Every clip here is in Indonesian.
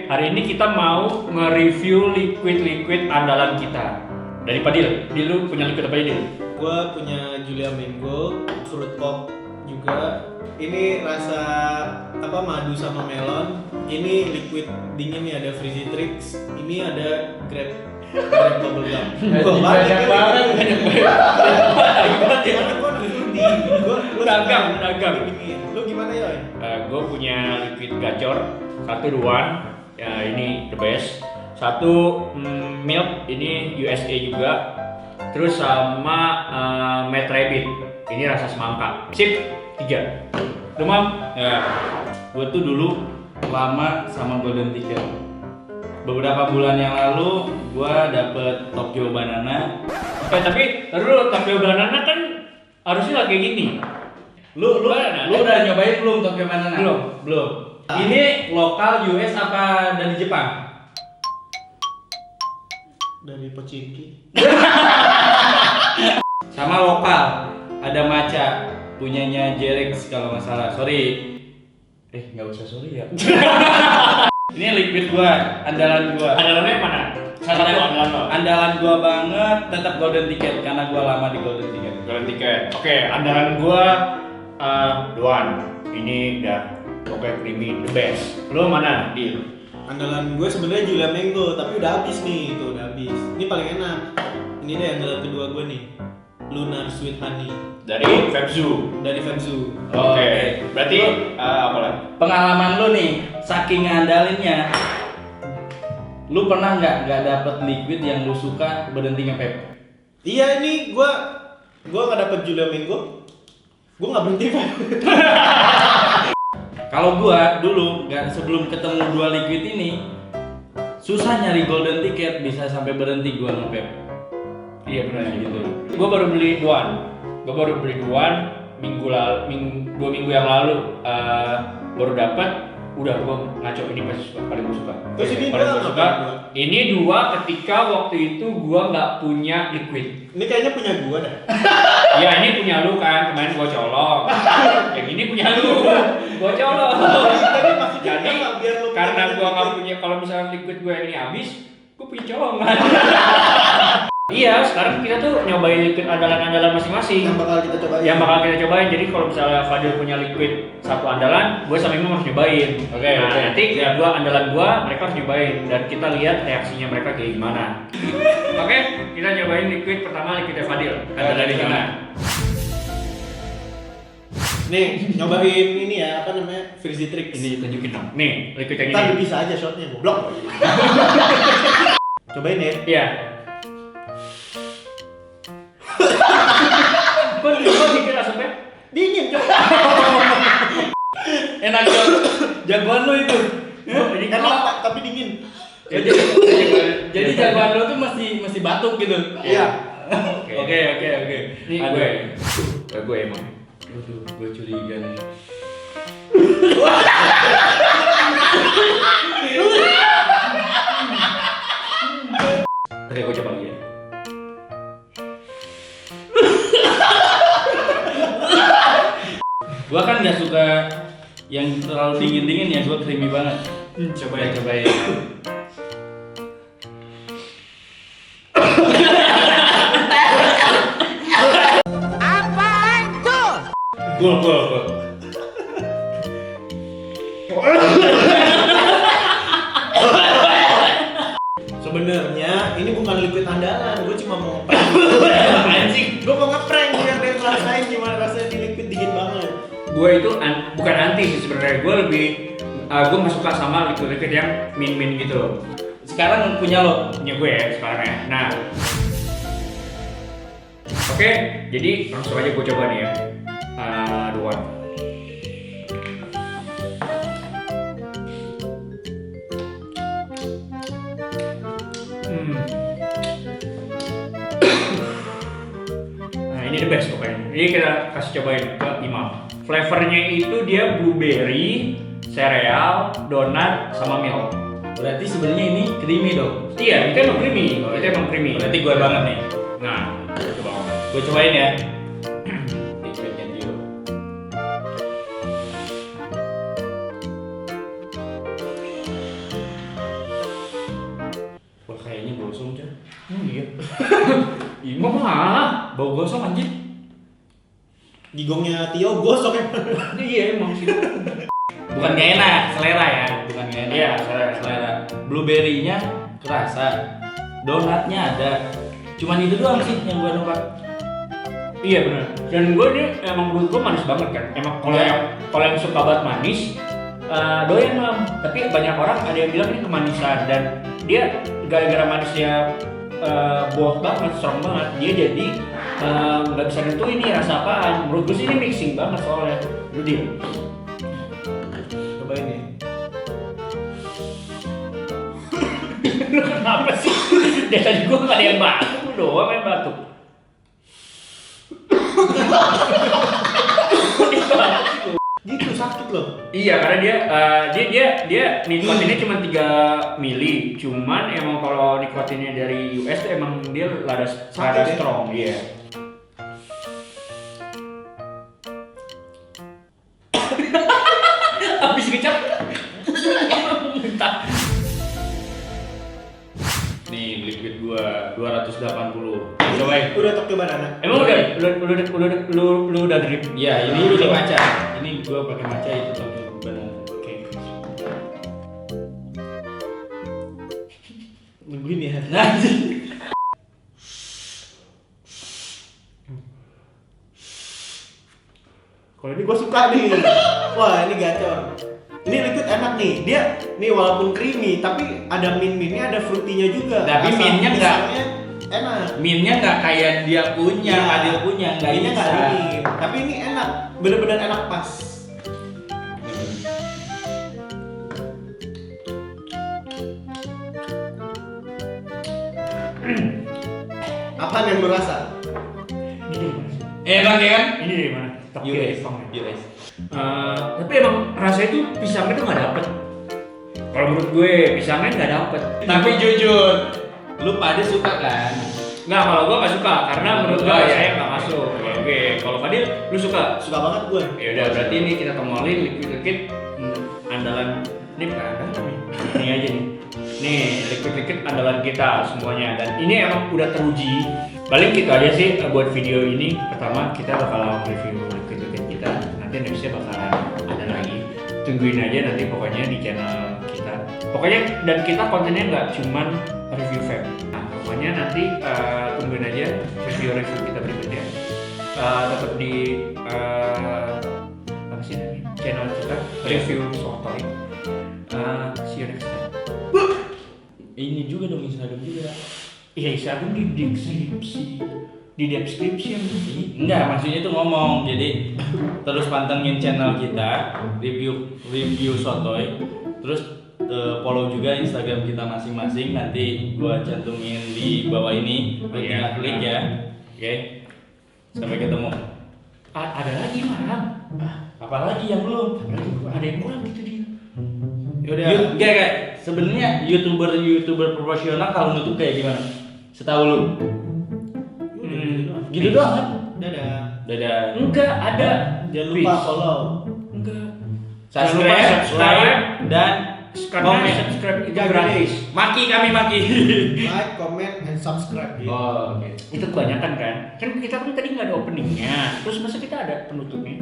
hari ini kita mau nge-review liquid andalan kita. Dari Padil, lu punya liquid apa Dil? Gua punya Julia Mango, fruit pop juga. Ini rasa apa madu sama melon. Ini liquid dingin nih, ada Frizzy Tricks. Ini ada Grab bubble gum. Banyak banget. Dagang. Lu gimana ya? Gue punya liquid gacor, satu Duan, ya ini the best. Satu milk, ini USA juga. Terus sama Mad Rabbit, ini rasa semangka. Sip, 3. Lu Mam? Ya, gue tuh dulu lama sama Golden Ticket. Beberapa bulan yang lalu gue dapet Tokyo Banana. Tapi lu Tokyo Banana kan harusnya kayak gini. Lu udah nyobain belum Tokyo Banana? Belum. Ini lokal US apa dari Jepang? Dari Pochinki. Sama lokal, ada matcha punyanya Jerex kalau nggak salah. Sorry, nggak usah sorry ya. Ini liquid gua, andalan gua. Andalannya mana? Satu andalan lo. Andalan gua banget, tetap Golden Ticket karena gua lama di Golden Ticket. Golden Ticket. Oke, andalan gua Duan. Ini udah pokoknya creamy the best. Lu mana? Deal. Andalan gue sebenarnya Julia Mango, tapi udah habis nih, tuh udah habis. Ini paling enak. Ini deh andalan kedua gue nih, Lunar Sweet Honey Dari Febzu. dari Femzu. Oke. Berarti apa lagi? Pengalaman lu nih, saking ngandalinnya, lu pernah nggak dapet liquid yang lu suka berhenti ngepep? Iya, ini gue nggak dapet Julia Mango, gue nggak berhenti Pak. Kalau gua dulu sebelum ketemu dua liquid ini susah nyari Golden Ticket bisa sampai berhenti gua ngepep. Iya benar gitu. Gua baru beli Duan. Dua minggu yang lalu baru dapat. Udah gua ngaco, ini paling gua suka. Terus ini paling dua gua apa? suka. Ini dua ketika waktu itu gua nggak punya liquid. Ini kayaknya punya gue dah. Ya ini punya lu kan, kemarin gua colong. Yang ini punya lu, gua colong. Tadi maksudnya Jadi apa? Biar lu karena punya gua nggak liquid. punya, kalau misalnya liquid gua ini habis, gua punya colongan. Iya, sekarang kita tuh nyobain liquid andalan-andalan masing-masing. Yang bakal kita cobain. Yang bakal kita cobain. Jadi kalau misalnya Fadil punya liquid satu andalan, gue sama Imam harus nyobain. Oke. Nanti ya dua andalan gua, mereka harus nyobain dan kita lihat reaksinya mereka kayak gimana. Oke, kita nyobain liquid pertama, liquid Fadil. Andalan Dari gimana? Nih, nyobain ini ya, apa namanya? Frizzy Tricks. Ini tunjukin dong. Nih, liquid yang Ntar ini. bisa aja shotnya, goblok. Cobain ya. Iya. Kok dikit asapnya? Dingin, coba. Enak dong. Jagoan lu itu. Enak, tapi dingin. Jadi jagoan lu tuh masih batuk gitu. Iya. Oke. Ini gue emang. Aduh, gue curiga nih. Oke, gue coba lagi ya. Gua kan nggak suka yang terlalu dingin ya, gua creamy banget. Cobain. Gol. Sebenarnya ini bukan liquid andalan, gue cuma mau ngeprank. Anjing. Gue mau ngeprank biar dia ngerasain gimana rasanya di liquid dingin banget. Gue itu bukan anti sih sebenarnya. Gue lebih gue nggak suka sama liquid yang min gitu. Sekarang punya lo. Punya gue ya sekarang ya. Nah, oke, jadi langsung aja gue coba nih ya. Duan. Nah ini the best pokoknya. Ini kita kasih cobain ke Imam. Flavornya itu dia blueberry, sereal, donat, sama milk. Berarti sebenarnya ini creamy dong. Iya, itu emang creamy. Itu emang creamy. Berarti gue banget nih. Nah, coba. Gue cobain ya. Liquidnya Dio. Gimana mah? Bau gosong anjing. Gigongnya Tio gosok ya. Iya emang sih. Bukan gak enak, selera ya. Bukan gak enak. Iya, selera. Blueberry-nya kerasa. Donatnya ada. Cuman itu doang sih yang gue nembak. Iya benar. Dan gue ini emang menurut gue manis banget kan. Emang kalau yang suka banget manis, doyan mam. Tapi banyak orang ada yang bilang ini kemanisan dan dia gara-gara manisnya bold banget, strong banget, dia jadi nggak bisa nentuin ini rasa apaan. Menurut gue sih ini mixing banget soalnya. Lu dia. Coba ini. Lu kenapa sih? Dari tadi gue nggak ada yang batuk, lu doang yang batuk. Gitu sakit loh. Iya karena dia nikotinnya cuma 3 mili, cuman emang kalau nikotinnya dari US tuh emang dia rada Sakit ya? strong, iya. Habis kecap. Nih liquid gua 280. Cobain. Udah tok coba anak. Emang lu udah drip? Ya, ini maca. Ini gua pakai maca itu pakai benar. Oke. Nungguin ya. Nah, Kalau ini gue suka nih. Wah ini gacor. Ini liquid enak nih. Dia nih walaupun creamy tapi ada mint-mintnya, ada fruity-nya juga. Tapi Rasa mintnya nggak- pisangnya enak. minnya nggak kayak dia punya, Iya. Adil punya, nggak Mintnya nggak bisa. dingin. Tapi ini enak. Bener-bener enak pas. Apa yang lu rasa? Ini dari mana sih? Enak ya kan? Ini dari mana? Tokyo US. Jepang ya? US. Tapi emang rasanya tuh pisangnya tuh nggak dapet. Kalau menurut gue pisangnya nggak dapet. Tapi jujur, lu pada suka kan? Nggak, kalau gue nggak suka karena menurut gue Nggak ya suka. nggak masuk. Oke, kalau Fadil lu suka? Suka banget gue. Ya udah berarti ini kita tomolin liquid andalan ini bukan andalan nih. Ini aja nih. Nih liquid andalan kita semuanya dan ini emang udah teruji. Paling gitu aja sih buat video ini. Pertama kita bakal review liquid kita. Nanti nextnya bakalan ada lagi. Tungguin aja nanti pokoknya di channel kita. Pokoknya dan kita kontennya nggak cuman review vape. Nah pokoknya nanti tungguin aja review kita berikutnya. Tetap di apa sih namanya channel kita review sotoy. See you next time. Ini juga dong Instagram juga. Iya Instagram di deskripsi yang Enggak, maksudnya tuh ngomong. Jadi terus pantengin channel kita, review sotoy. Terus follow juga Instagram kita masing-masing. Nanti gua cantumin di bawah ini. Tinggal klik ya. Oke. Sampai ketemu. ada lagi mah. Apalagi yang belum? Ada yang kurang gitu dia. Yaudah. Kayak sebenarnya youtuber profesional kalau nutup kayak gimana? Setahu lu? Gitu doang kan? Dadah. Dadah. Enggak ada. Jangan lupa Peace. follow. Enggak. Subscribe, like, dan Karena komen. subscribe itu Jangan gratis. Maki kami maki. Like, comment, and subscribe. Gitu. Oh, oke. Itu kebanyakan kan? Kan kita kan tadi nggak ada openingnya. Terus masa kita ada penutupnya?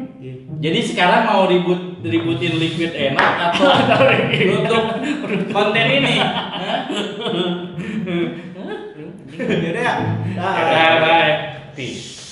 Jadi sekarang mau ributin liquid enak atau nutup konten ini? Hah? Yaudah ya. Bye bye. Peace.